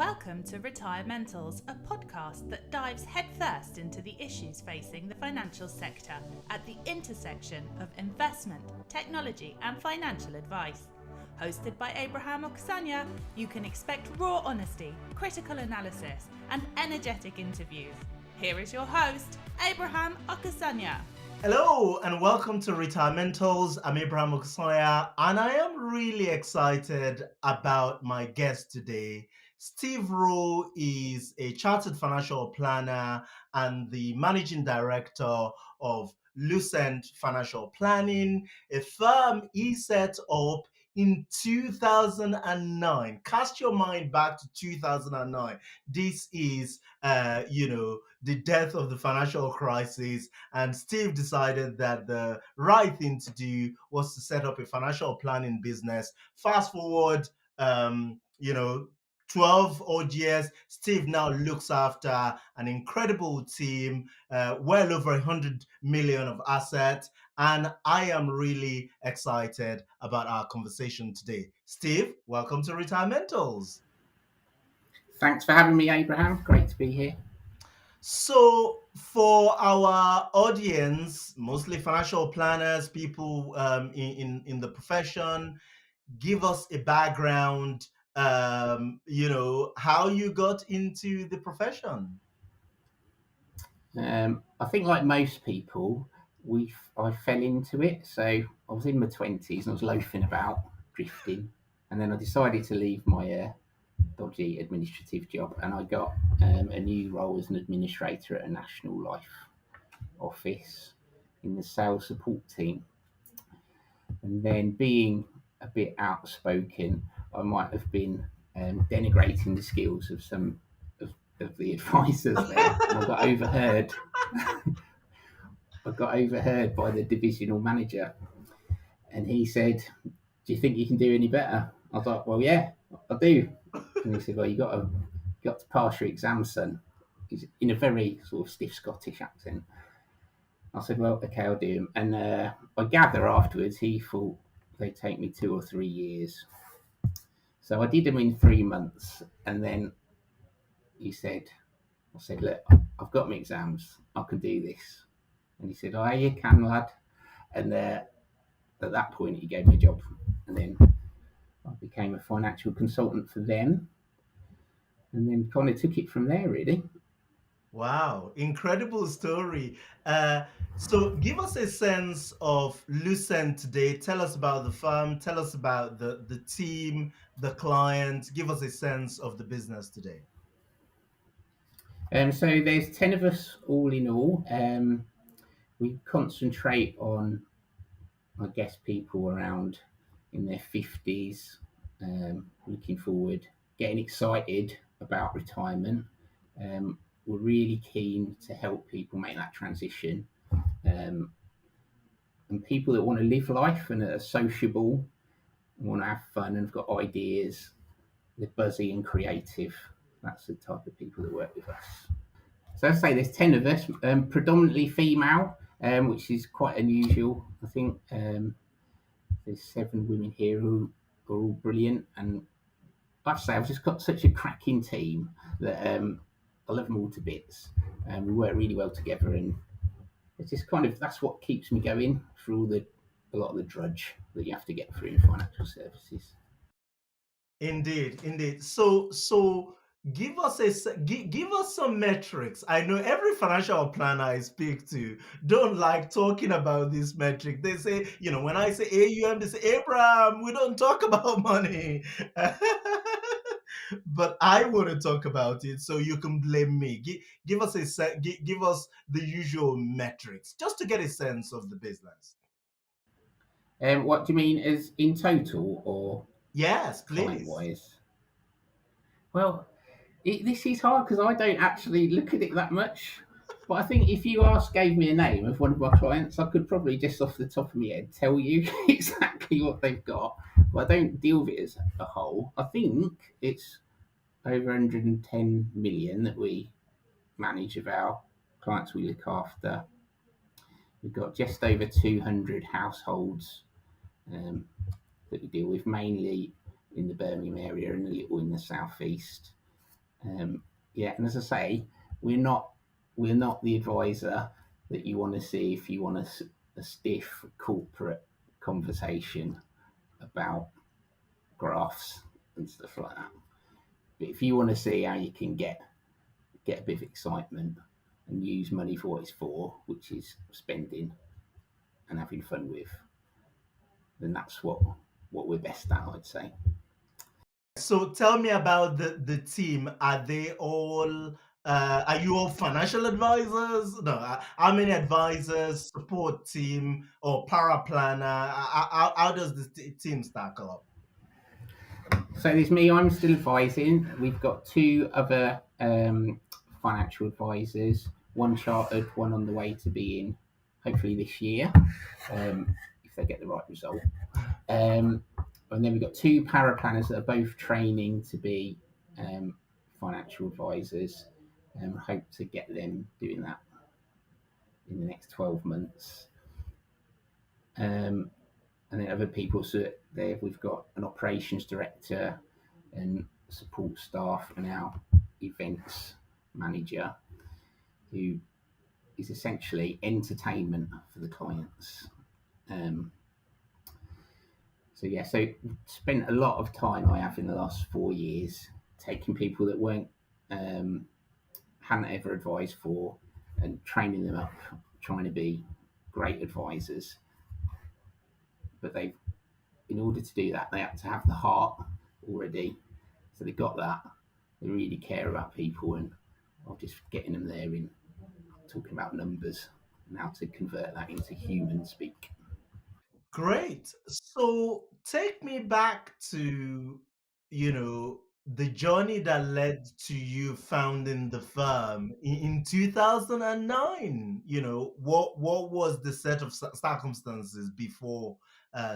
Welcome to Retirementals, a podcast that dives headfirst into the issues facing the financial sector at the intersection of investment, technology, and financial advice. Hosted by Abraham Okusanya, you can expect raw honesty, critical analysis, and energetic interviews. Here is your host, Abraham Okusanya. Hello and welcome to Retirementals. I'm Abraham Okusanya and I am really excited about my guest today. Steve Rowe is a chartered financial planner and the managing director of Lucent Financial Planning, a firm he set up in 2009. Cast your mind back to 2009. This is, the death of the financial crisis, and Steve decided that the right thing to do was to set up a financial planning business. Fast forward, 12 odd years, Steve now looks after an incredible team, well over 100 million of assets. And I am really excited about our conversation today. Steve, welcome to Retirementals. Thanks for having me, Abraham. Great to be here. So, for our audience, mostly financial planners, people in the profession, give us a background. How you got into the profession. I think, like most people, I fell into it. So I was in my 20s and I was loafing about, drifting, and then I decided to leave my dodgy administrative job, and I got a new role as an administrator at a national life office in the sales support team. And then, being a bit outspoken, I might have been denigrating the skills of some of the advisors there. And I got overheard by the divisional manager, and he said, "Do you think you can do any better?" I was like, "Well, yeah, I do." And he said, "Well, you got to pass your exam, son." He's in a very sort of stiff Scottish accent. I said, "Well, okay, I'll do them." And I gather afterwards he thought they'd take me 2 or 3 years. So I did them in 3 months, and then I said, "Look, I've got my exams. I can do this." And he said, "Oh, you can, lad." And at that point, he gave me a job. And then I became a financial consultant for them. And then kind of took it from there, really. Wow, incredible story. So give us a sense of Lucent today. Tell us about the firm. Tell us about the team, the clients. Give us a sense of the business today. So there's 10 of us all in all. We concentrate on, I guess, people around in their 50s, looking forward, getting excited about retirement. We're really keen to help people make that transition. And people that want to live life and are sociable, want to have fun and have got ideas, they're buzzy and creative. That's the type of people that work with us. So I'd say there's 10 of us, predominantly female, which is quite unusual. I think there's 7 women here who are all brilliant. And like I say, I've just got such a cracking team that I love them all to bits. We work really well together, and it's just that's what keeps me going through a lot of the drudge that you have to get through in financial services. Indeed. So give us some metrics. I know every financial planner I speak to don't like talking about this metric. They say, when I say AUM, they say, "Abraham, we don't talk about money." But I want to talk about it, so you can blame me. Give us give us the usual metrics just to get a sense of the business. What do you mean, as in total or Yes, client please. wise? Well, this is hard because I don't actually look at it that much. But I think if you gave me a name of one of my clients, I could probably just off the top of my head tell you exactly what they've got. But I don't deal with it as a whole. I think it's over 110 million that we manage of our clients we look after. We've got just over 200 households that we deal with, mainly in the Birmingham area and a little in the southeast. Yeah, and as I say, we're not the advisor that you want to see if you want a stiff corporate conversation about graphs and stuff like that. But if you want to see how you can get a bit of excitement and use money for what it's for, which is spending and having fun with, then that's what we're best at, I'd say. So tell me about the team. Are they all are you all financial advisors? No, how many advisors, support team, or para planner? How does the team stack up? So there's me, I'm still advising. We've got two other financial advisors, one chartered, one on the way to being hopefully this year, if they get the right result. And then we've got two para planners that are both training to be financial advisors, and hope to get them doing that in the next 12 months. And then other people, so there we've got an operations director and support staff and our events manager, who is essentially entertainment for the clients. So spent a lot of time I have in the last 4 years taking people that weren't hadn't ever advised for and training them up, trying to be great advisors. But in order to do that, they had to have the heart already. So they got that. They really care about people, and I'm just getting them there in talking about numbers and how to convert that into human speak. Great. So take me back to, the journey that led to you founding the firm in 2009. What was the set of circumstances before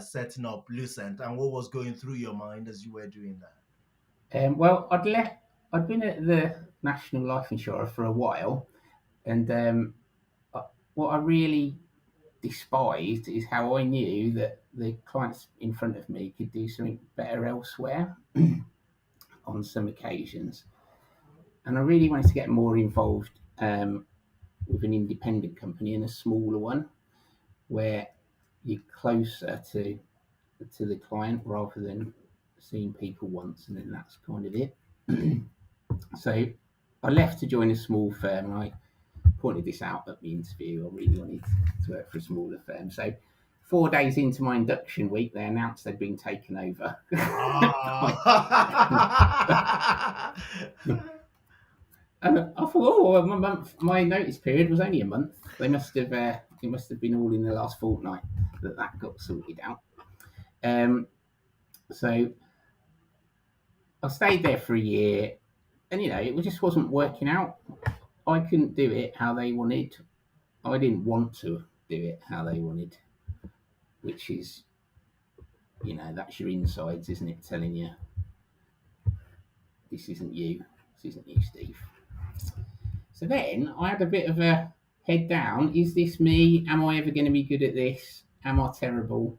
setting up Lucent, and what was going through your mind as you were doing that? Well, I'd been at the National Life Insurer for a while, and what I really despised is how I knew that the clients in front of me could do something better elsewhere on some occasions. And I really wanted to get more involved with an independent company and a smaller one where you're closer to the client rather than seeing people once and then that's kind of it. So I left to join a small firm, and I pointed this out at the interview. I really wanted to work for a smaller firm. So 4 days into my induction week, they announced they'd been taken over. And I thought, my notice period was only a month. They must have it must have been all in the last fortnight that got sorted out. So I stayed there for a year, and it just wasn't working out. I couldn't do it how they wanted. I didn't want to do it how they wanted, which is, that's your insides, isn't it? Telling you, this isn't you, Steve. So then I had a bit of a head down. Is this me? Am I ever going to be good at this? Am I terrible?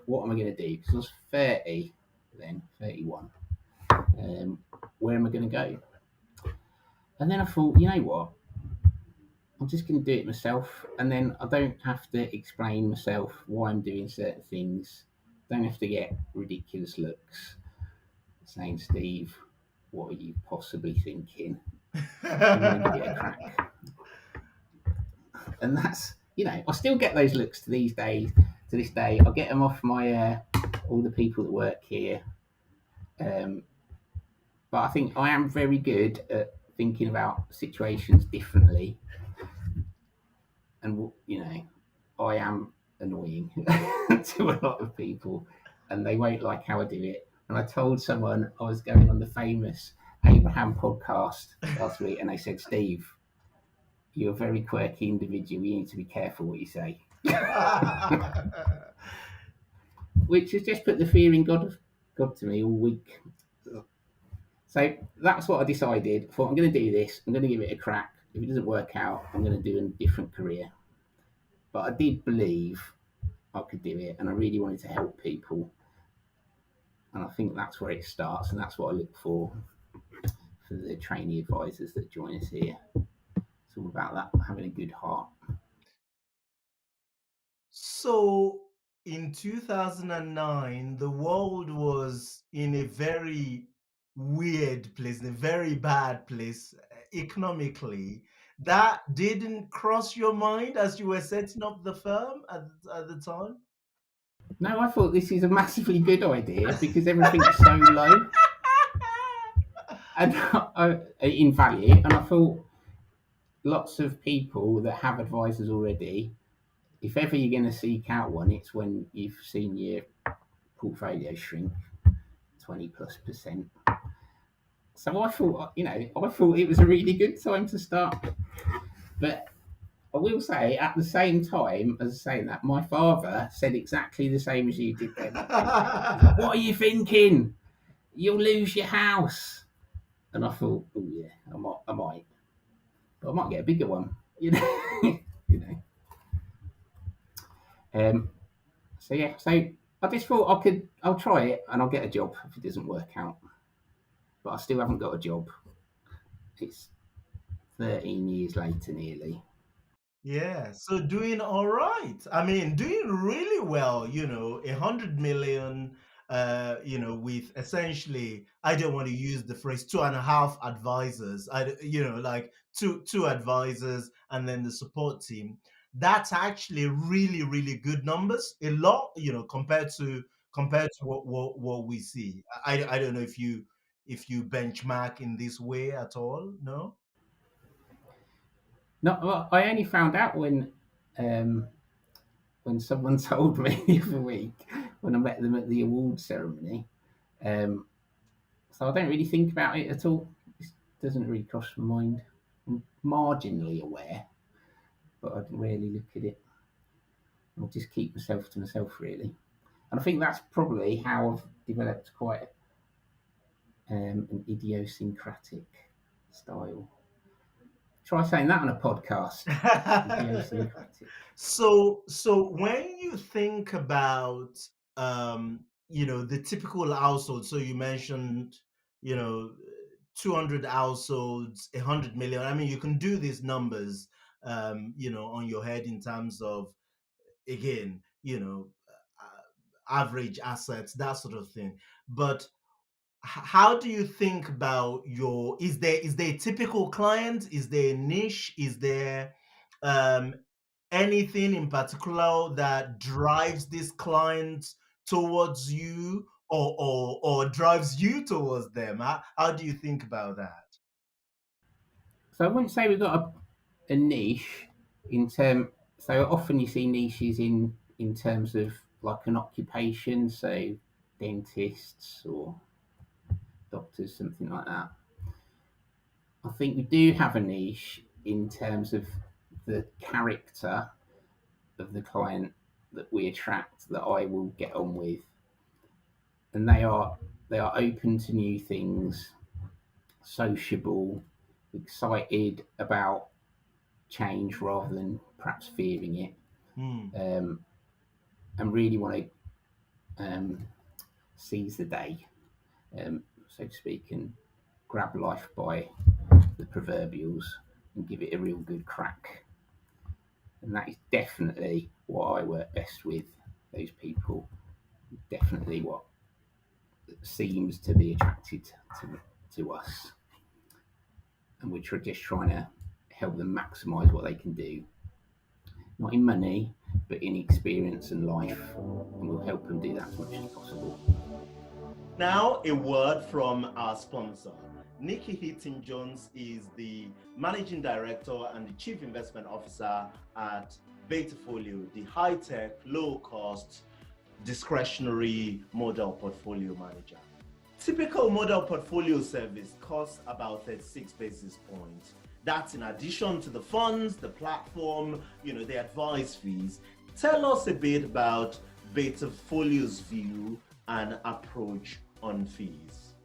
What am I going to do? Because I was 30 then, 31. Where am I going to go? And then I thought, you know what? I'm just going to do it myself, and then I don't have to explain myself why I'm doing certain things. Don't have to get ridiculous looks saying, Steve, what are you possibly thinking? I'm going to give it a crack. And that's, I still get those looks to this day. I get them off my all the people that work here. But I think I am very good at thinking about situations differently. And, I am annoying to a lot of people, and they won't like how I do it. And I told someone I was going on the famous Abraham podcast last week, and they said, Steve, you're a very quirky individual. You need to be careful what you say. Which has just put the fear in God to me all week. So that's what I decided. I thought, I'm going to do this. I'm going to give it a crack. If it doesn't work out, I'm going to do a different career. But I did believe I could do it, and I really wanted to help people. And I think that's where it starts, and that's what I look for. for the trainee advisors that join us here. It's all about that, having a good heart. So in 2009, the world was in a very weird place, a very bad place economically. That didn't cross your mind as you were setting up the firm at the time? No, I thought this is a massively good idea because everything's so low and in value. And I thought lots of people that have advisors already, if ever you're going to seek out one, it's when you've seen your portfolio shrink 20+%. So I thought, I thought it was a really good time to start. But I will say, at the same time as saying that, my father said exactly the same as you did then. What are you thinking? You'll lose your house. And I thought, oh yeah, I might. But I might get a bigger one, you know. So yeah, so I just thought I'll try it and I'll get a job if it doesn't work out. But I still haven't got a job. It's 13 years later nearly. Yeah, so doing all right. I mean, doing really well, 100 million, with essentially, I don't want to use the phrase 2.5 advisors, like two advisors and then the support team. That's actually really, really good numbers. A lot, compared to what we see. I don't know if you benchmark in this way at all, no? No, well, I only found out when someone told me the other week when I met them at the award ceremony. So I don't really think about it at all. It doesn't really cross my mind. I'm marginally aware, but I don't really look at it. I'll just keep myself to myself, really. And I think that's probably how I've developed quite an idiosyncratic style. Try saying that on a podcast. Idiosyncratic. So when you think about the typical household, so you mentioned, you know, 200 households, 100 million. I mean, you can do these numbers on your head in terms of, again, average assets, that sort of thing. But how do you think about is there a typical client? Is there a niche? Is there um anything in particular that drives this client towards you, or drives you towards them? How do you think about that? So I wouldn't say we've got a niche in term. So often you see niches in terms of like an occupation, so dentists or doctors, something like that. I think we do have a niche in terms of the character of the client that we attract, that I will get on with, and they are open to new things, sociable, excited about change rather than perhaps fearing it, Hmm. and really want to seize the day, so to speak, and grab life by the proverbials and give it a real good crack. And that is definitely what I work best with, those people. Definitely what seems to be attracted to us. And we're just trying to help them maximise what they can do. Not in money, but in experience and life. And we'll help them do that as much as possible. Now, a word from our sponsor. Nikki Heaton-Jones is the Managing Director and the Chief Investment Officer at Betafolio, the high-tech, low-cost, discretionary model portfolio manager. Typical model portfolio service costs about 36 basis points. That's in addition to the funds, the platform, the advice fees. Tell us a bit about Betafolio's view and approach on fees.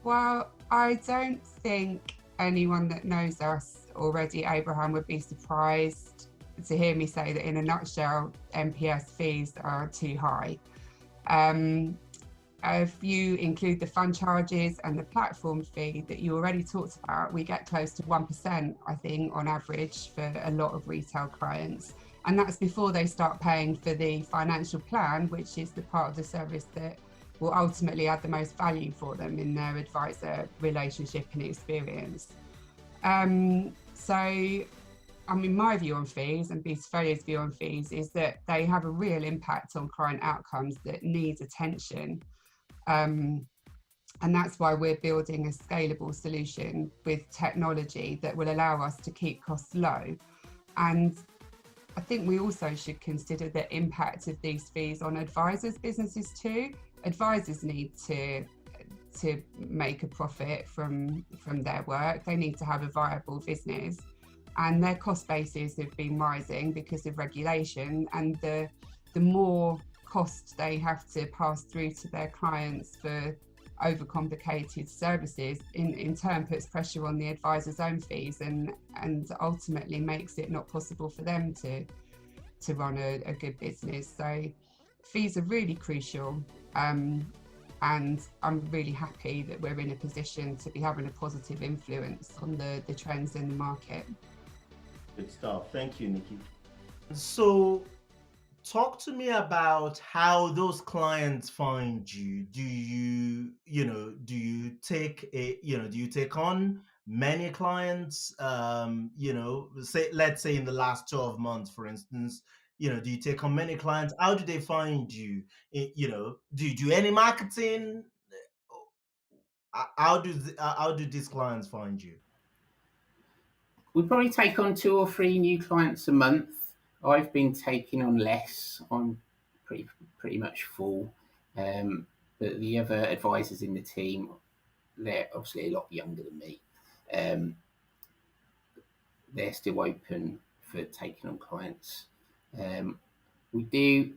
Well, I don't think anyone that knows us already, Abraham, would be surprised to hear me say that in a nutshell, MPS fees are too high. if you include the fund charges and the platform fee that you already talked about, we get close to 1%, I think, on average for a lot of retail clients. And that's before they start paying for the financial plan, which is the part of the service that will ultimately add the most value for them in their advisor relationship and experience. So, I mean, my view on fees and Betafolio's view on fees is that they have a real impact on client outcomes that needs attention. And that's why we're building a scalable solution with technology that will allow us to keep costs low. And I think we also should consider the impact of these fees on advisors' businesses too. Advisors need to make a profit from their work. They need to have a viable business, and their cost bases have been rising because of regulation, and the more cost they have to pass through to their clients for overcomplicated services in turn puts pressure on the advisor's own fees and ultimately makes it not possible for them to run a good business. So fees are really crucial, and I'm really happy that we're in a position to be having a positive influence on the trends in the market. Good stuff. Thank you, Nikki. So talk to me about how those clients find you. Do you take on many clients? Let's say in the last 12 months, for instance, do you take on many clients? How do they find you? Do you do any marketing? How do these clients find you? We probably take on 2 or 3 new clients a month. I've been taking on less. I'm pretty much full. But the other advisors in the team, they're obviously a lot younger than me. They're still open for taking on clients. We do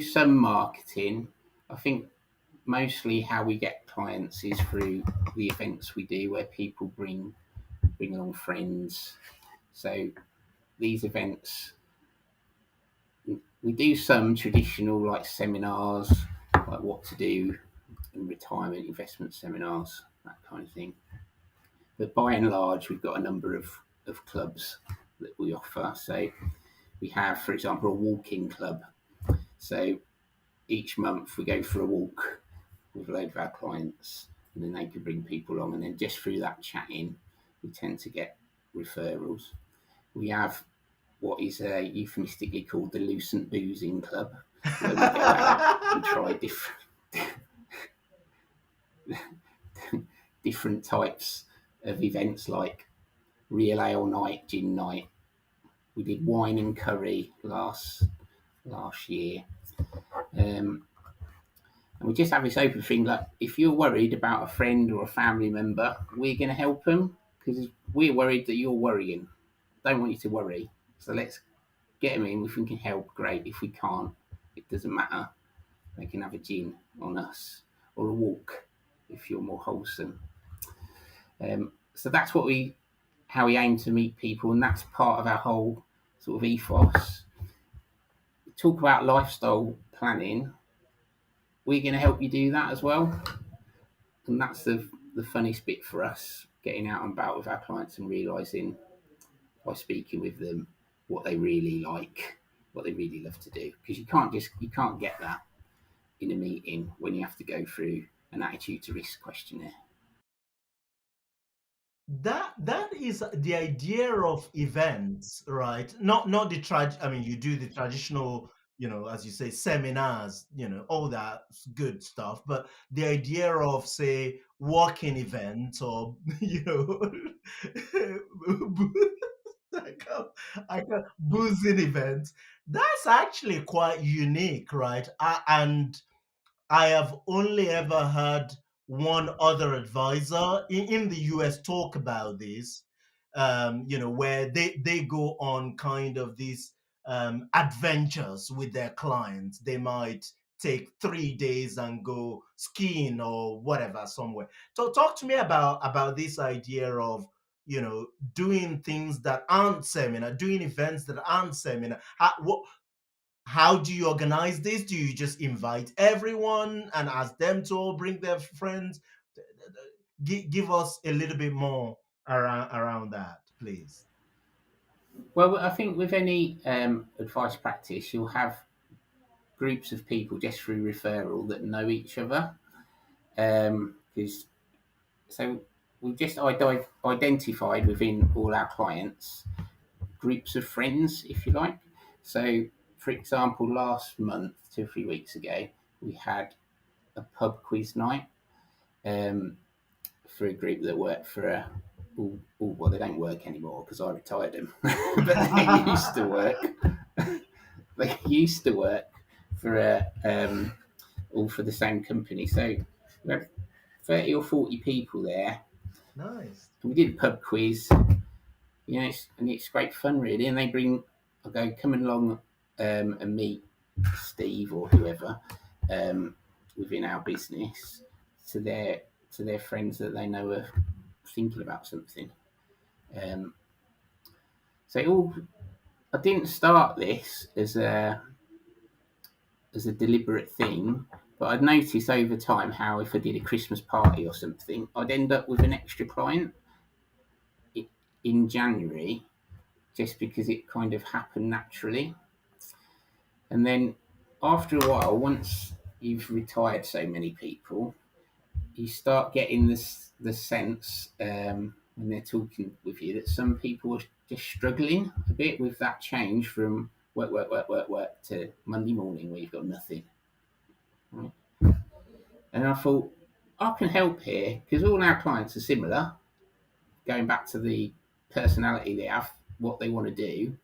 some marketing. I think mostly how we get clients is through the events we do, where people bring along friends. So these events, we do some traditional like seminars, like what to do in retirement, investment seminars, that kind of thing. But by and large, we've got a number of clubs that we offer. So we have, for example, a walking club. So each month we go for a walk with a load of our clients, and then they can bring people along, and then just through that chatting, we tend to get referrals. We have what is euphemistically called the Lucent Boozing Club, where we go out and try different types of events, like real ale night, gin night. We did wine and curry last year. And we just have this open thing, like, if you're worried about a friend or a family member, we're going to help them, because we're worried that you're worrying. Don't want you to worry. So let's get them in. If we can help, great. If we can't, it doesn't matter. They can have a gin on us, or a walk if you're more wholesome. So that's how we aim to meet people, and that's part of our whole sort of ethos. We talk about lifestyle planning. We're going to help you do that as well, and that's the funniest bit for us, getting out and about with our clients and realising by speaking with them what they really like, what they really love to do, because you can't get that in a meeting when you have to go through an attitude to risk questionnaire. That is the idea of events, right? Not the I mean, you do the traditional, as you say, seminars, all that good stuff, but the idea of, say, walking events, or I can't boozing events. That's actually quite unique, right? And I have only ever heard one other advisor in the US talk about this, where they go on kind of these adventures with their clients. They might take 3 days and go skiing or whatever somewhere. So talk to me about this idea of, doing things that aren't seminar, doing events that aren't seminar. how do you organize this? Do you just invite everyone and ask them to all bring their friends? Give us a little bit more around that, please. Well, I think with any advice practice, you'll have groups of people just through referral that know each other. Because so we've just identified within all our clients groups of friends, if you like. So, for example, last month, 2 or 3 weeks ago, we had a pub quiz night for a group that worked for a. Well, they don't work anymore because I retired them, but they used to work. They used to work for all for the same company. So we had 30 or 40 people there. Nice. And we did a pub quiz. It's great fun, really. And I go, come along and meet Steve or whoever within our business to their friends that they know are thinking about something. I didn't start this as a deliberate thing, but I'd noticed over time how if I did a Christmas party or something, I'd end up with an extra client in January just because it kind of happened naturally. And then after a while, once you've retired so many people, you start getting the sense when they're talking with you that some people are just struggling a bit with that change from work to Monday morning where you've got nothing. Right? And I thought, I can help here because all our clients are similar, going back to the personality they have, what they want to do.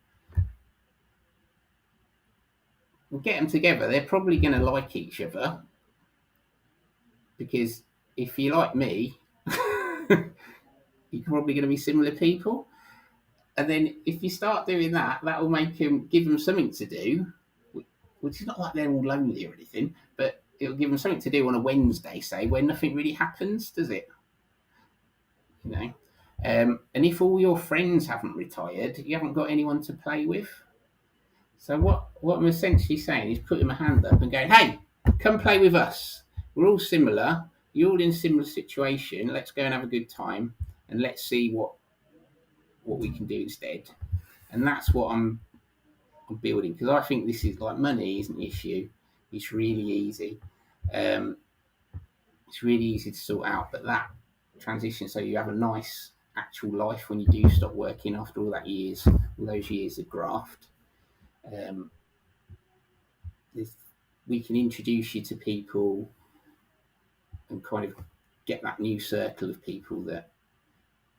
We'll get them together. They're probably going to like each other because if you like me, you're probably going to be similar people. And then if you start doing that, that will give them something to do, which is not like they're all lonely or anything, but it'll give them something to do on a Wednesday, say, where nothing really happens, does it? And if all your friends haven't retired, you haven't got anyone to play with. So what I'm essentially saying is putting my hand up and going, hey, come play with us. We're all similar. You're all in a similar situation. Let's go and have a good time and let's see what we can do instead. And that's what I'm building, because I think this is like money isn't the issue. It's really easy. It's really easy to sort out, but that transition, so you have a nice actual life when you do stop working after all those years of graft. We can introduce you to people and kind of get that new circle of people that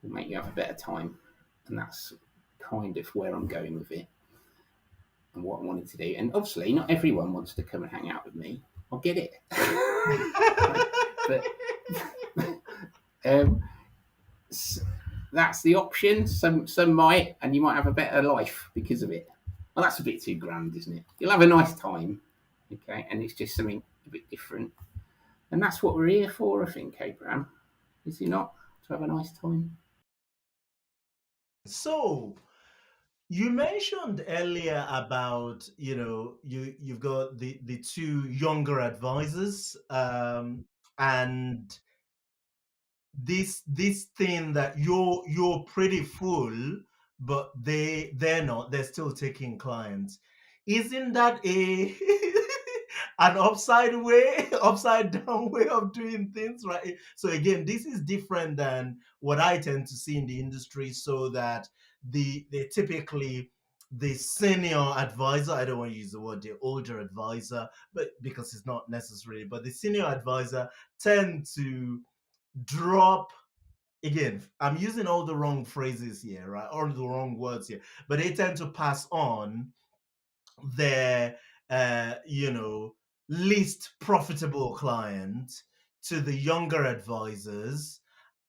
will make you have a better time. And that's kind of where I'm going with it and what I wanted to do. And obviously, not everyone wants to come and hang out with me. I get it. But that's the option. Some might, and you might have a better life because of it. Well, that's a bit too grand, isn't it? You'll have a nice time, okay? And it's just something a bit different. And that's what we're here for, I think, Abraham. Is it not? To have a nice time. So, you mentioned earlier about, you've got the two younger advisors, and this thing that you're pretty full, but they're not. They're still taking clients. Isn't that a an upside down way of doing things, right? So again, this is different than what I tend to see in the industry, so that they typically the senior advisor, I don't want to use the word the older advisor, but because it's not necessary, but the senior advisor tend to drop, again, I'm using all the wrong phrases here, right? All the wrong words here, but they tend to pass on their least profitable client to the younger advisors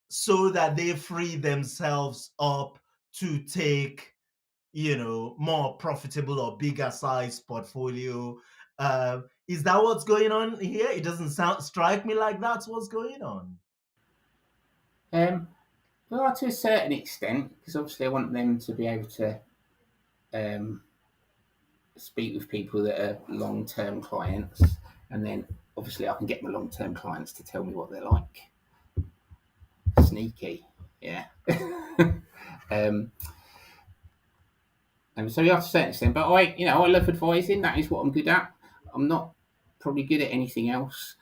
so that they free themselves up to take more profitable or bigger size portfolio. Is that what's going on here? It doesn't strike me like that's what's going on. Well, to a certain extent, because obviously I want them to be able to speak with people that are long-term clients, and then obviously I can get my long-term clients to tell me what they're like. Sneaky, yeah. And so you have to a certain extent, but I love advising. That is what I'm good at. I'm not probably good at anything else.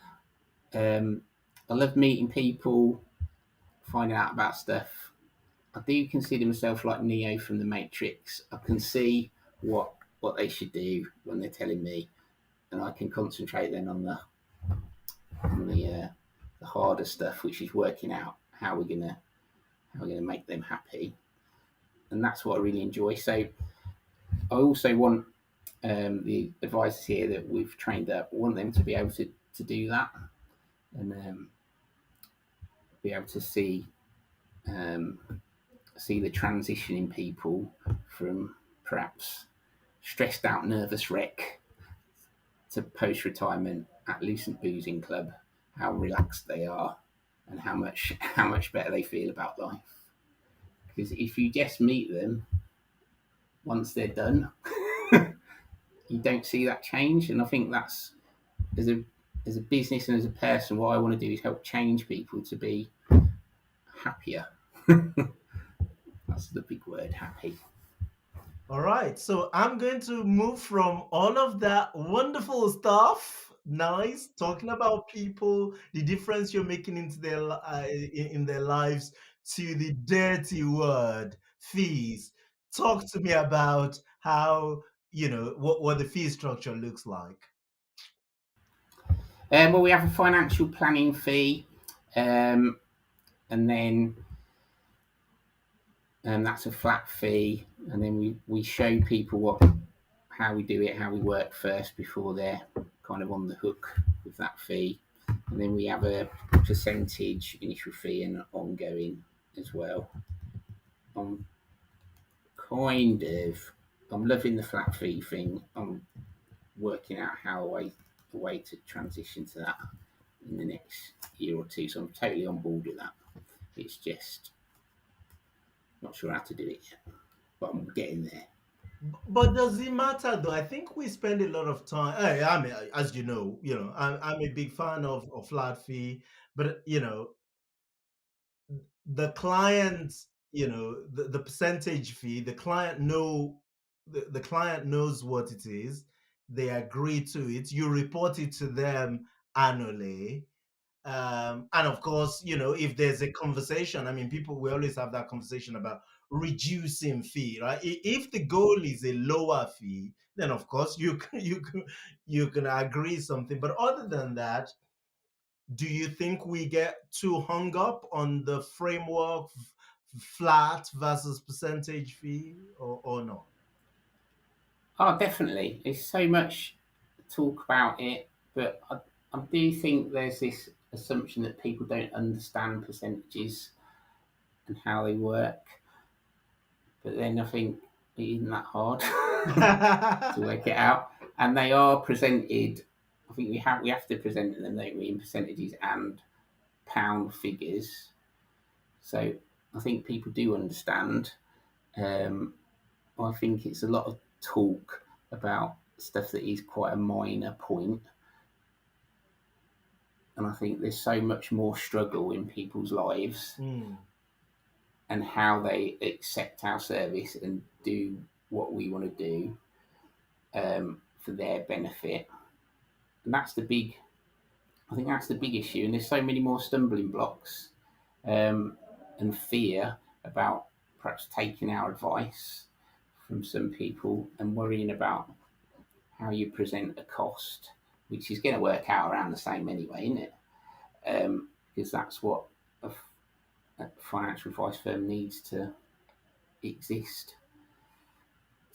I love meeting people, finding out about stuff. I do consider myself like Neo from the Matrix. I can see what they should do when they're telling me, and I can concentrate then on the harder stuff, which is working out how we're gonna make them happy, and that's what I really enjoy. So I also want the advisors here that we've trained up, want them to be able to do that, and be able to see the transition in people from perhaps stressed out, nervous wreck to post-retirement at Lucent Boozing Club, how relaxed they are and how much better they feel about life. Because if you just meet them once they're done, you don't see that change. And I think that's, as a business and as a person, what I want to do is help change people to be happier. That's the big word, happy. All right, so I'm going to move from all of that wonderful stuff, nice, talking about people, the difference you're making into in their lives, to the dirty word, fees. Talk to me about how, what the fee structure looks like. Well, we have a financial planning fee, and then that's a flat fee, and then we show people how we do it, how we work first before they're kind of on the hook with that fee, and then we have a percentage initial fee and ongoing as well. I'm loving the flat fee thing. I'm working out a way to transition to that in the next year or two, so I'm totally on board with that. It's just not sure how to do it yet, but I'm getting there. But does it matter though? I think we spend a lot of time. I mean, as you know, I'm a big fan of flat fee, but the client, the percentage fee, the client knows what it is. They agree to it. You report it to them annually. And of course, if there's a conversation, I mean, we always have that conversation about reducing fee, right? If the goal is a lower fee, then of course you can agree something. But other than that, do you think we get too hung up on the framework, flat versus percentage fee, or not? Oh, definitely. There's so much talk about it, but I do think there's this assumption that people don't understand percentages and how they work. But then I think it isn't that hard to work it out. And they are presented. I think we have to present them, don't we, in percentages and pound figures. So I think people do understand. I think it's a lot of talk about stuff that is quite a minor point. And I think there's so much more struggle in people's lives and how they accept our service and do what we want to do for their benefit. And I think that's the big issue. And there's so many more stumbling blocks and fear about perhaps taking our advice from some people and worrying about how you present a cost, which is going to work out around the same anyway, isn't it? Because that's what a financial advice firm needs to exist.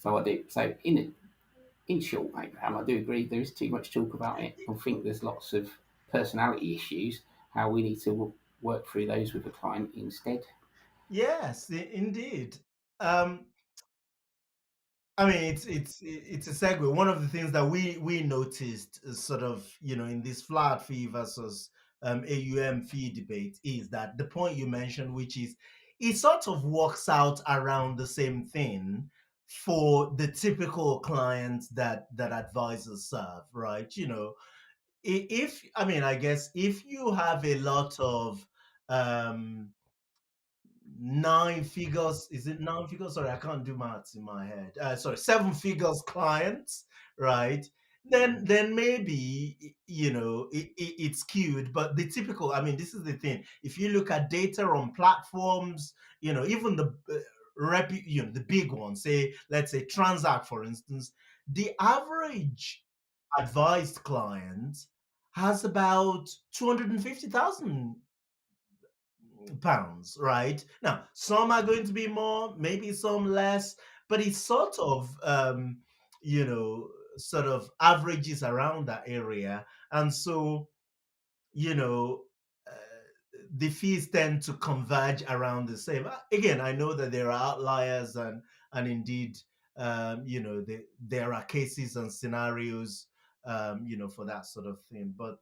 So I do. So in short, Abraham, I do agree there is too much talk about it. I think there's lots of personality issues, how we need to work through those with a client instead. Yes, indeed. I mean, it's a segue. One of the things that we noticed is sort of, in this flat fee versus AUM fee debate, is that the point you mentioned, which is it sort of works out around the same thing for the typical clients that advisors serve, right? If I mean, I guess if you have a lot of um nine figures, is it nine figures? Sorry, I can't do maths in my head. Sorry, seven figures clients, right? Then maybe it's skewed. But the typical, I mean, this is the thing. If you look at data on platforms, even the the big ones, say let's say Transact, for instance, the average advised client has about 250,000 pounds, right? Now, some are going to be more, maybe some less, but it's sort of, you know, sort of averages around that area. And so, you know, uh, the fees tend to converge around the same. Again, I know that there are outliers and indeed, there are cases and scenarios, for that sort of thing. But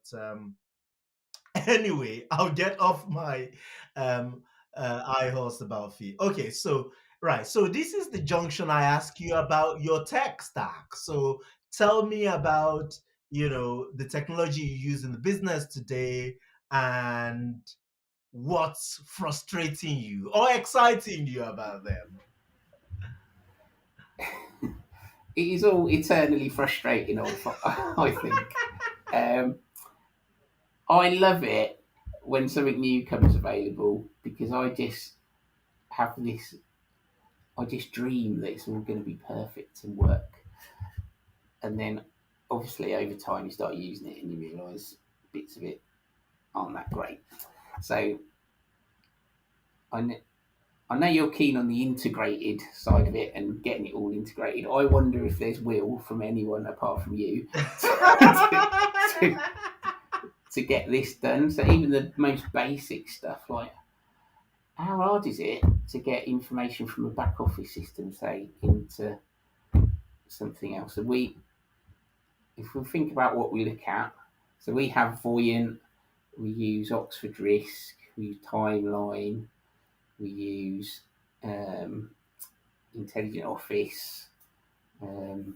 anyway, I'll get off my um high horse about fee. Okay, so right, so this is the junction. I ask you about your tech stack. So tell me about the technology you use in the business today, and what's frustrating you or exciting you about them. It is all eternally frustrating, I think. I love it when something new comes available because I just have this, I just dream that it's all going to be perfect and work. And then obviously over time you start using it and you realise bits of it aren't that great. So I know you're keen on the integrated side of it and getting it all integrated. I wonder if there's will from anyone apart from you to get this done. So even the most basic stuff, like how hard is it to get information from a back office system, say, into something else? So if we think about what we look at, so we have Voyant, we use Oxford Risk, we use Timeline, we use Intelligent Office, FE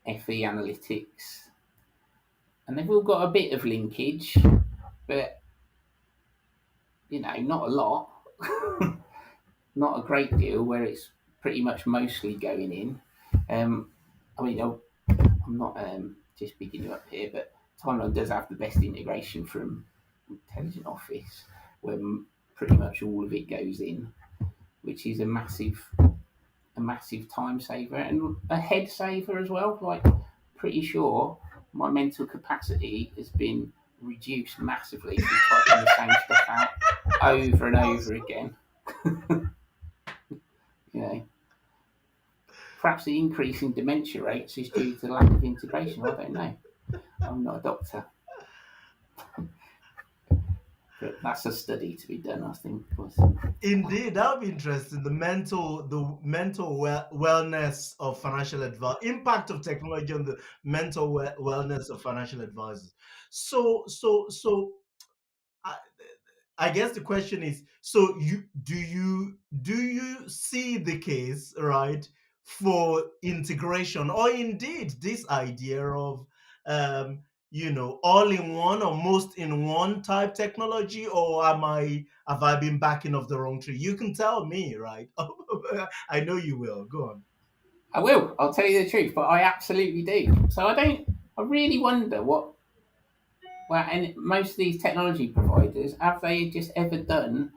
Analytics, and they've all got a bit of linkage, but not a lot, not a great deal, where it's pretty much mostly going in. I mean, I'm not just bigging you up here, but Timeline does have the best integration from Intelligent Office, where pretty much all of it goes in, which is a massive time saver and a head saver as well. Like, pretty sure my mental capacity has been reduced massively from typing the same stuff out over and over again. Perhaps the increase in dementia rates is due to the lack of integration. I don't know. I'm not a doctor. But that's a study to be done, I think. Indeed, that would be interesting. The mental wellness of financial advice, impact of technology on the mental wellness of financial advisors. So, I guess the question is: so do you see the case, right, for integration, or indeed this idea of all in one or most in one type technology, or have I been backing off the wrong tree? You can tell me, right? I know you will. Go on. I will. I'll tell you the truth, but I absolutely do. So I really wonder and most of these technology providers, have they just ever done,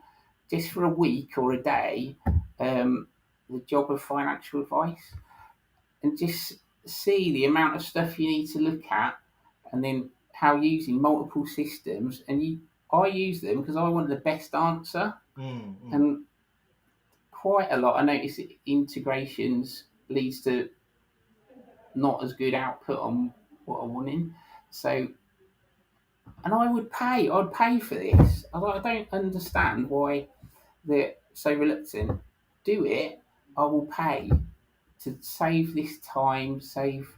just for a week or a day, the job of financial advice? And just see the amount of stuff you need to look at, and then how using multiple systems, and I use them because I want the best answer. And quite a lot, I notice integrations leads to not as good output on what I'm wanting. So, and I'd pay for this. I don't understand why they're so reluctant. Do it, I will pay to save this time, save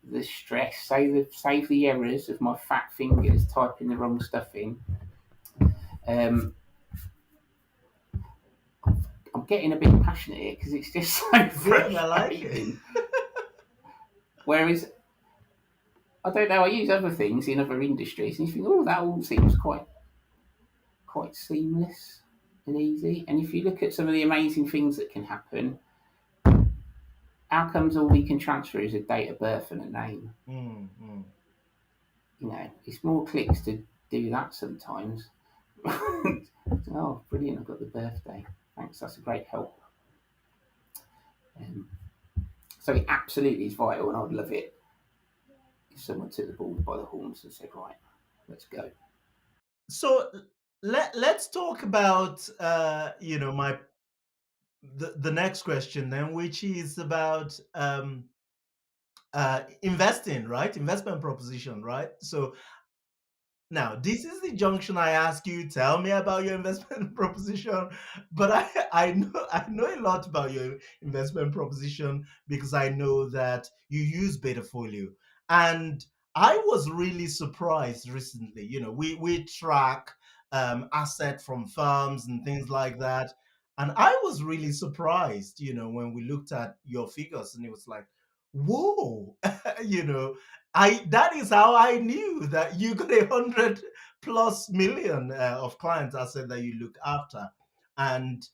the stress, save the errors of my fat fingers typing the wrong stuff in. I'm getting a bit passionate here because it's just so frustrating. I like it. Whereas, I don't know, I use other things in other industries and you think, oh, that all seems quite seamless and easy. And if you look at some of the amazing things that can happen, outcomes all we can transfer is a date of birth and a name. You know, it's more clicks to do that sometimes. Oh, brilliant, I've got the birthday. Thanks, that's a great help. So it absolutely is vital, and I would love it if someone took the bull by the horns and said, right, let's go. So let's talk about the next question then, which is about investing, right? Investment proposition, right? So now this is the junction I ask you, tell me about your investment proposition. But I know a lot about your investment proposition because I know that you use Betafolio. And I was really surprised recently. You know, we track asset from firms and things like that. And I was really surprised, when we looked at your figures and it was like, whoa, that is how I knew that you got 100+ million of clients asset that you look after. And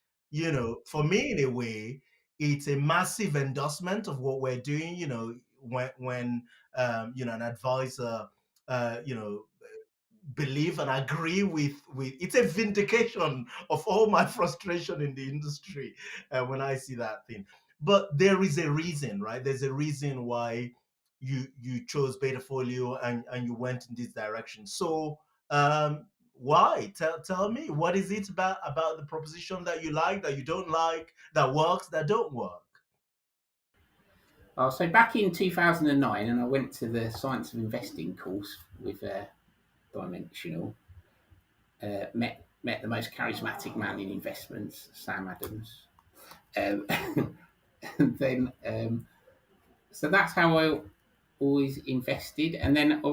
for me, in a way, it's a massive endorsement of what we're doing. When an advisor believe and agree with it's a vindication of all my frustration in the industry when I see that thing. But there is a reason, right? There's a reason why you chose Betafolio and you went in this direction. So why? Tell me, what is it about the proposition that you like, that you don't like, that works, that don't work? So back in 2009, and I went to the Science of Investing course with Dimensional. Met the most charismatic man in investments, Sam Adams. And then, so that's how I always invested. And then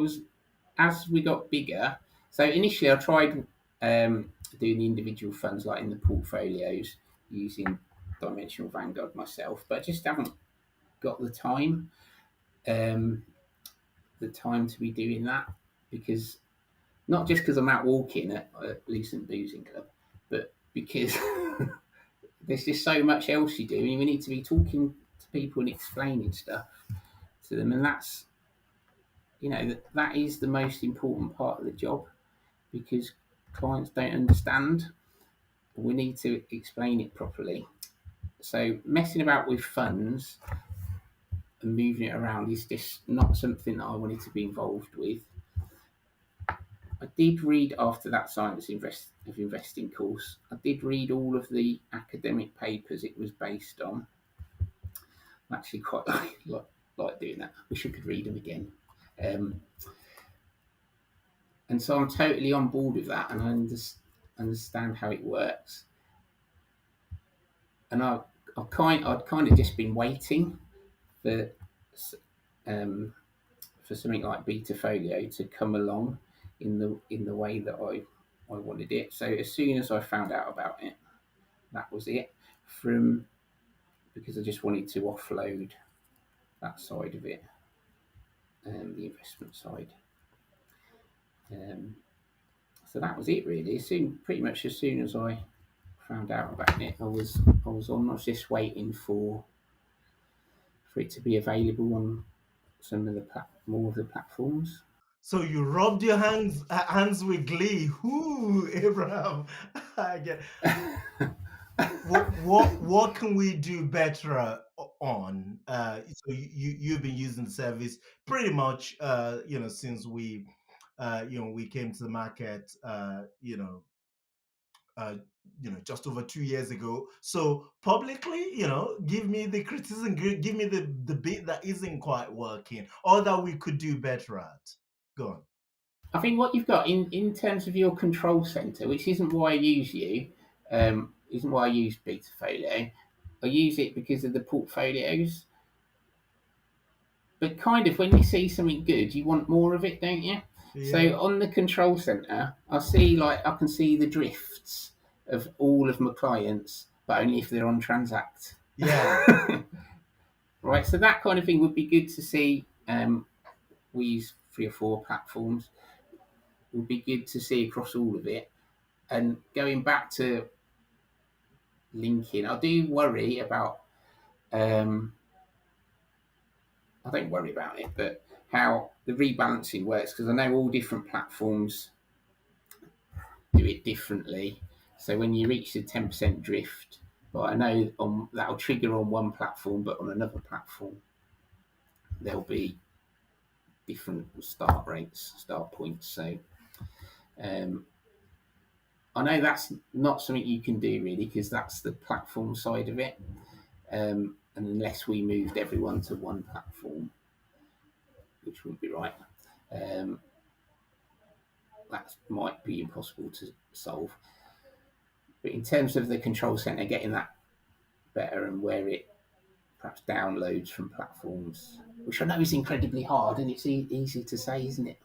as we got bigger, so initially I tried doing the individual funds, like in the portfolios, using Dimensional Vanguard myself, but I just haven't got the time to be doing that, because not just because I'm out walking at Lucent Boozing Club, but because there's just so much else you do, and we need to be talking to people and explaining stuff to them, and that's, that is the most important part of the job, because clients don't understand. We need to explain it properly. So messing about with funds and moving it around is just not something that I wanted to be involved with. I did read, after that Science of Investing course, I did read all of the academic papers it was based on. I actually quite like doing that. Wish I could read them again. And so I'm totally on board with that, and I understand how it works. And I'd kind of just been waiting for something like Betafolio to come along in the way that I wanted it. So as soon as I found out about it, that was it. Because I just wanted to offload that side of it, the investment side. So that was it, really. Pretty much as soon as I found out about it, I was on. I was just waiting for it to be available on some of more of the platforms. So you rubbed your hands with glee. Whoo, Abraham! What can we do better on? So you've been using the service pretty much, since we came to the market, just over 2 years ago. So publicly, give me the criticism, give me the bit that isn't quite working or that we could do better at. Go on. I think what you've got in terms of your control center, which isn't why I use you, isn't why I use Betafolio. I use it because of the portfolios. But kind of when you see something good, you want more of it, don't you? Yeah. So on the control center, I can see the drifts of all of my clients but only if they're on Transact. Yeah. Right, so that kind of thing would be good to see. We use 3 or 4 platforms. It would be good to see across all of it. And going back to linking, I do worry about. I don't worry about it, but how the rebalancing works, because I know all different platforms do it differently. So when you reach the 10% drift, but I know that'll trigger on one platform, but on another platform there'll be different start rates, start points. So I know that's not something you can do really, because that's the platform side of it. And unless we moved everyone to one platform, which wouldn't be right, that might be impossible to solve. But in terms of the control center, getting that better and where it perhaps downloads from platforms, which I know is incredibly hard, and it's easy to say, isn't it?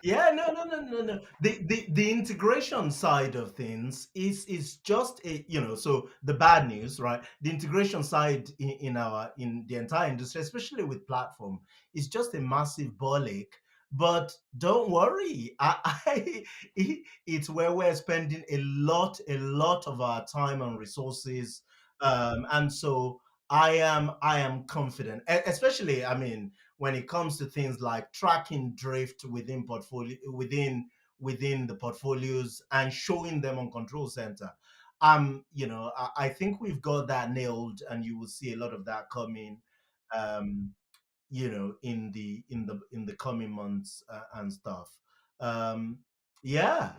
Yeah, no. The integration side of things is just a, so the bad news, right? The integration side in the entire industry, especially with platform, is just a massive ball ache. But don't worry, it's where we're spending a lot of our time and resources, and so I am confident, especially, I mean, when it comes to things like tracking drift within the portfolios and showing them on control center. I think we've got that nailed, and you will see a lot of that coming, um, in the coming months, and stuff. Um, yeah,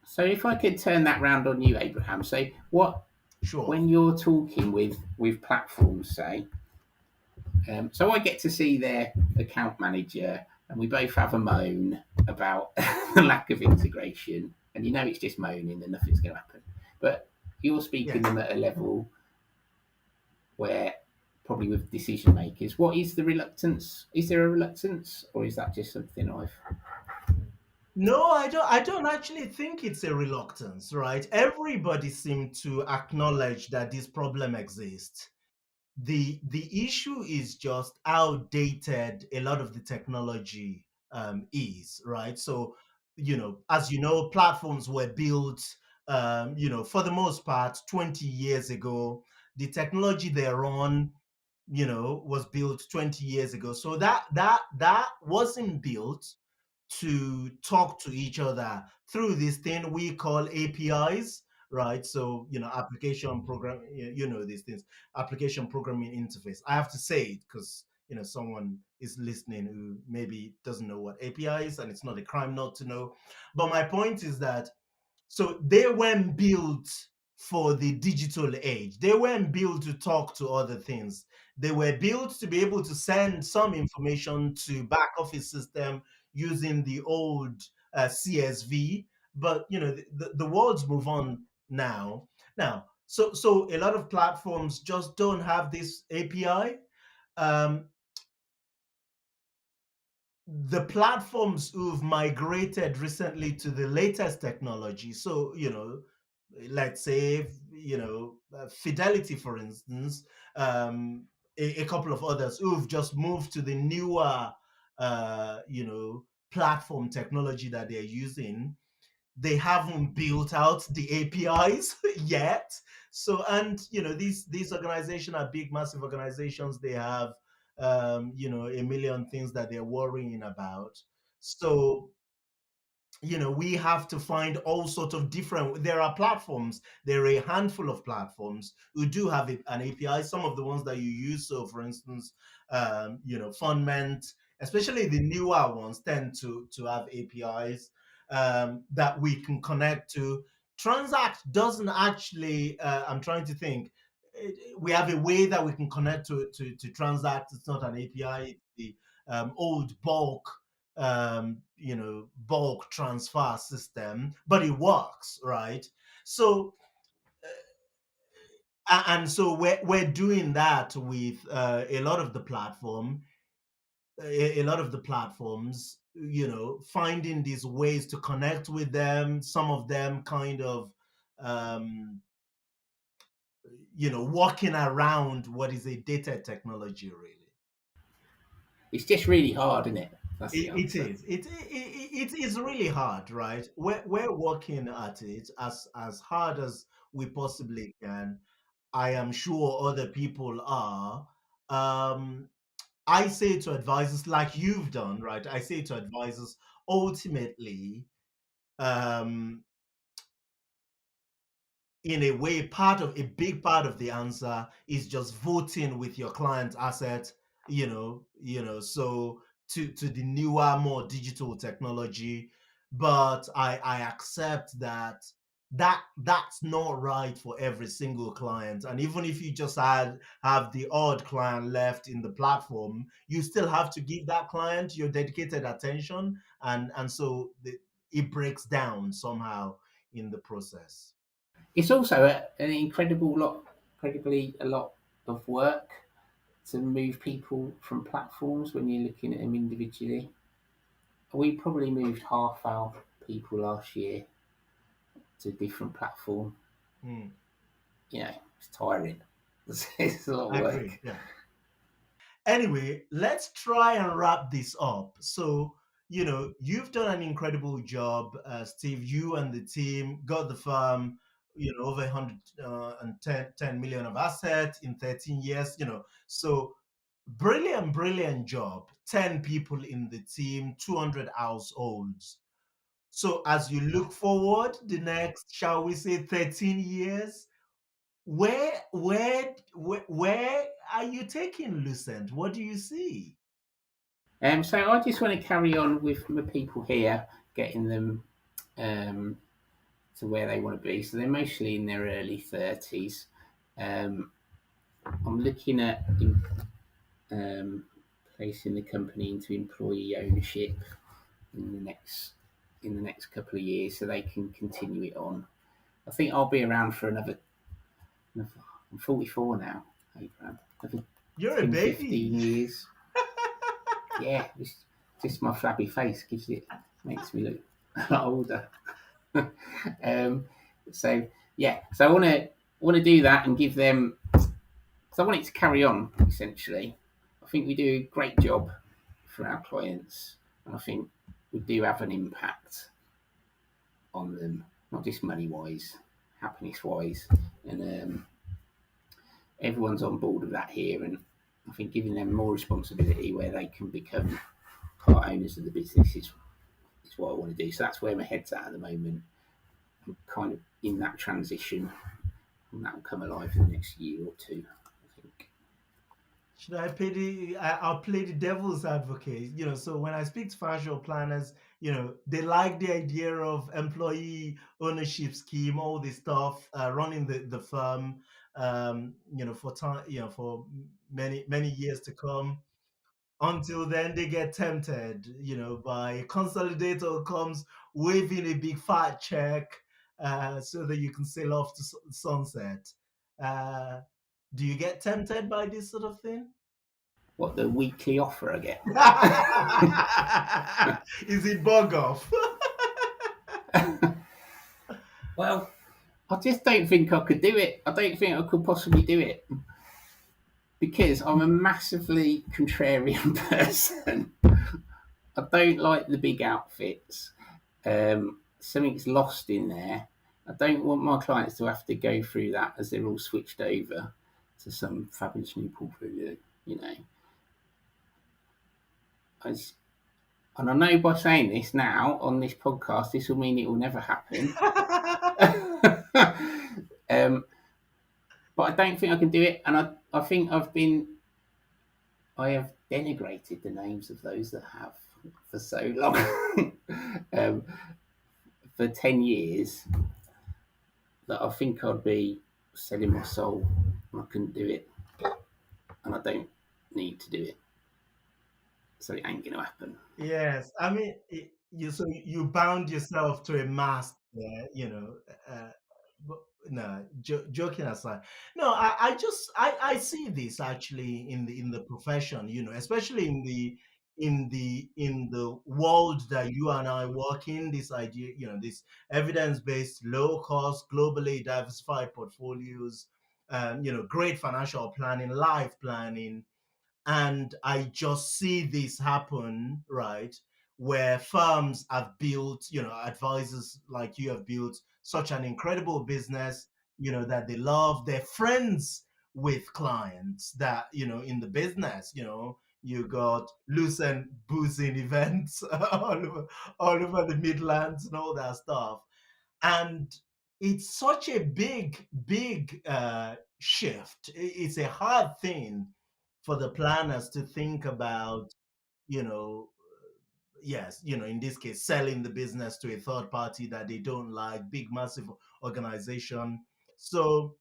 So if I could turn that round on you, Abraham, so sure. when you're talking with platforms, say, so I get to see their account manager, and we both have a moan about the lack of integration, and it's just moaning and nothing's going to happen. But you're speaking Yes. them at a level where, probably with decision makers, what is the reluctance? Is there a reluctance, or is that just something I've? No, I don't actually think it's a reluctance, right? Everybody seems to acknowledge that this problem exists. The issue is just how dated a lot of the technology is, right? So, as you know, platforms were built, for the most part, 20 years ago. The technology they're on, was built 20 years ago. So that wasn't built to talk to each other through this thing we call APIs, right? So, application program, these things, application programming interface. I have to say it because, someone is listening who maybe doesn't know what API is, and it's not a crime not to know. But my point is that, so they weren't built for the digital age. They weren't built to talk to other things. They were built to be able to send some information to back office system using the old CSV. But the world's move on now. So a lot of platforms just don't have this API. Um, the platforms who've migrated recently to the latest technology, so, let's say, Fidelity, for instance, a couple of others who've just moved to the newer, platform technology that they're using. They haven't built out the APIs yet. So, and these organizations are big, massive organizations. They have, a million things that they're worrying about. So, we have to find all sorts of different. There are platforms. There are a handful of platforms who do have an API. Some of the ones that you use. So, for instance, Fundment, especially the newer ones, tend to have APIs that we can connect to. Transact doesn't actually. I'm trying to think. We have a way that we can connect to Transact. It's not an API. It's the old bulk transfer system, but it works, right? So, and so we're doing that with a lot of the platforms, finding these ways to connect with them. Some of them kind of, um, walking around what is a dated technology, really. It's just really hard, isn't it? That's the It answer. is. It is really hard, right? We're working at it as hard as we possibly can. I am sure other people are. Um, I say to advisors, like you've done, right? I say to advisors, ultimately, um, in a way, a big part of the answer is just voting with your client asset, so to the newer, more digital technology. But I accept that's not right for every single client. And even if you just have the odd client left in the platform, you still have to give that client your dedicated attention, and so it breaks down somehow in the process. It's also an incredibly a lot of work to move people from platforms when you're looking at them individually. We probably moved half our people last year to a different platform. Mm. It's tiring. It's a lot of I agree. work. Yeah. Anyway, let's try and wrap this up. So, you've done an incredible job, Steve. You and the team got the firm, over 110 million of assets in 13 years. So brilliant, brilliant job. 10 people in the team, 200 households. So as you look forward, the next, shall we say, 13 years, where are you taking Lucent? What do you see? So I just want to carry on with my people here, getting them um, to where they want to be. So they're mostly in their early 30s. Um, I'm looking at um, placing the company into employee ownership in the next couple of years, so they can continue it on. I think I'll be around for another I'm 44 now, Abraham. Another You're a 10, baby. 15 years. Yeah, just my flabby face makes me look a lot older. um, so yeah, so I want to do that and give them. So I want it to carry on. Essentially, I think we do a great job for our clients, and I think we do have an impact on them, not just money wise, happiness wise, and everyone's on board with that here. And I think giving them more responsibility where they can become part owners of the business is what I want to do. So that's where my head's at the moment. I'm kind of in that transition, and that will come alive in the next year or two, I think. Should I play I'll play the devil's advocate. So when I speak to financial planners, they like the idea of employee ownership scheme, all this stuff, running the firm, for time, for many, many years to come. Until then, they get tempted, by a consolidator who comes waving a big fat check, so that you can sail off to sunset. Uh, do you get tempted by this sort of thing? What the weekly offer I get? Is it bug off? Well, I just don't think I could do it. I don't think I could possibly do it because I'm a massively contrarian person. I don't like the big outfits. Something's lost in there. I don't want my clients to have to go through that as they're all switched over to some fabulous new portfolio. You know, as and I know by saying this now on this podcast, this will mean it will never happen. um, but I don't think I can do it, and I think I have denigrated the names of those that have for so long, um, for 10 years, that I think I'd be selling my soul, and I couldn't do it, and I don't need to do it, so it ain't gonna happen. Yes, I mean, you bound yourself to a mast there, but no, joking aside, no, I see this actually in the profession, especially in the world that you and I work in. This idea, this evidence-based, low cost, globally diversified portfolios. great financial planning, life planning. And I just see this happen, right? Where firms have built, advisors like you have built such an incredible business, that they love. They're friends with clients that, in the business, you got Lucent boozing events all over the Midlands and all that stuff. And it's such a big shift. It's a hard thing for the planners to think about, you know yes, in this case, selling the business to a third party that they don't like, big massive organization. So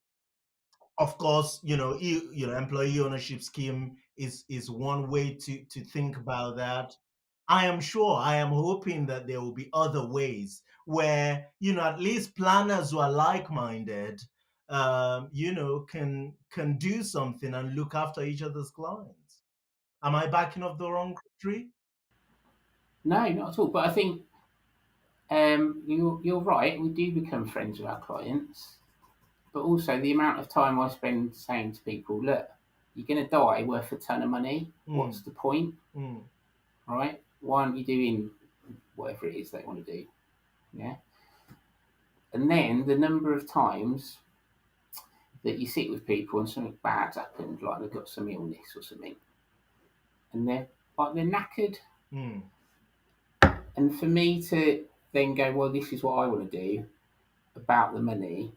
of course, employee ownership scheme is one way to think about that. I am hoping that there will be other ways where, at least planners who are like-minded, can do something and look after each other's clients. Am I backing up the wrong tree? No, not at all. But I think you're right. We do become friends with our clients, but also the amount of time I spend saying to people, "Look, you're going to die worth a ton of money. What's the point? Mm, Right? Why aren't you doing whatever it is they want to do?" Yeah. And then the number of times that you sit with people and something bad's happened, like they've got some illness or something, and they're knackered. mm, And for me to then go, well, this is what I want to do about the money,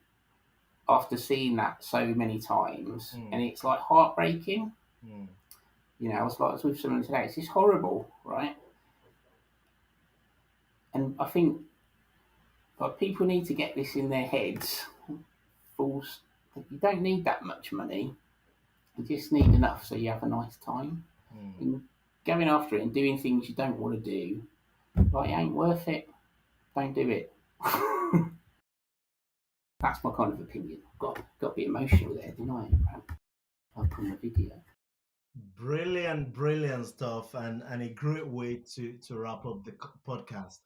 after seeing that so many times, and it's like heartbreaking. mm. I was with someone today. It's just horrible, right? And I think people need to get this in their heads. Fools, you don't need that much money. You just need enough so you have a nice time. And going after it and doing things you don't want to do, it ain't worth it. Don't do it. That's my kind of opinion. Got to be emotional there, didn't I? I'll put on the video. Brilliant stuff, and a great way to wrap up the podcast.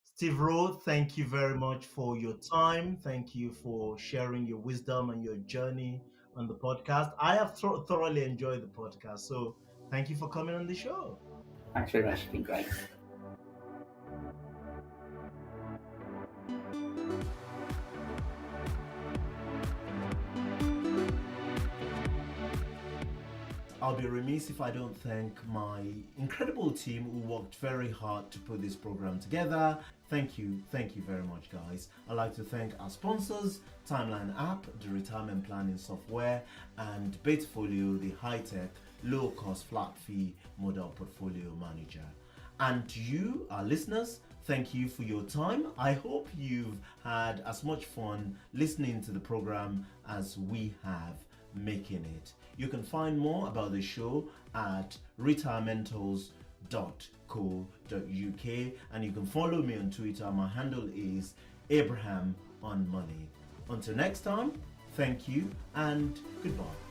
Steve Rowe, thank you very much for your time. Thank you for sharing your wisdom and your journey on the podcast. I have thoroughly enjoyed the podcast, so thank you for coming on the show. Thanks very much. It's been great. I'll be remiss if I don't thank my incredible team who worked very hard to put this program together. Thank you very much, guys. I'd like to thank our sponsors, Timeline app, the retirement planning software, and Betafolio, the high-tech, low-cost flat fee model portfolio manager. And to you, our listeners, thank you for your time. I hope you've had as much fun listening to the program as we have making it. You can find more about the show at retirementals.co.uk, and you can follow me on Twitter. My handle is Abraham on Money. Until next time, thank you and goodbye.